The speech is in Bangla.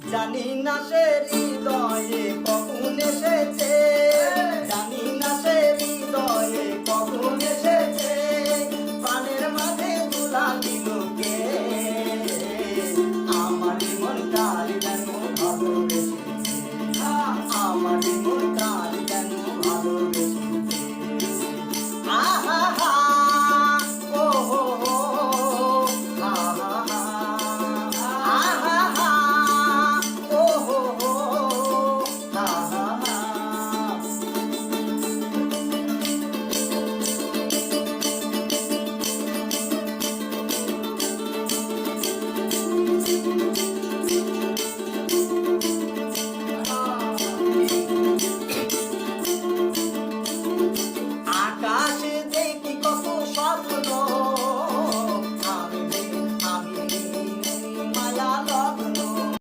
জানি না সে হৃদয়ে কখন এসেছে, জানি না সে হৃদয়ে কখন এসেছে, প্রাণের মাঝে দুলা দিল কে, আমার মন কার যেন ভালোবেসেছে, আমার মন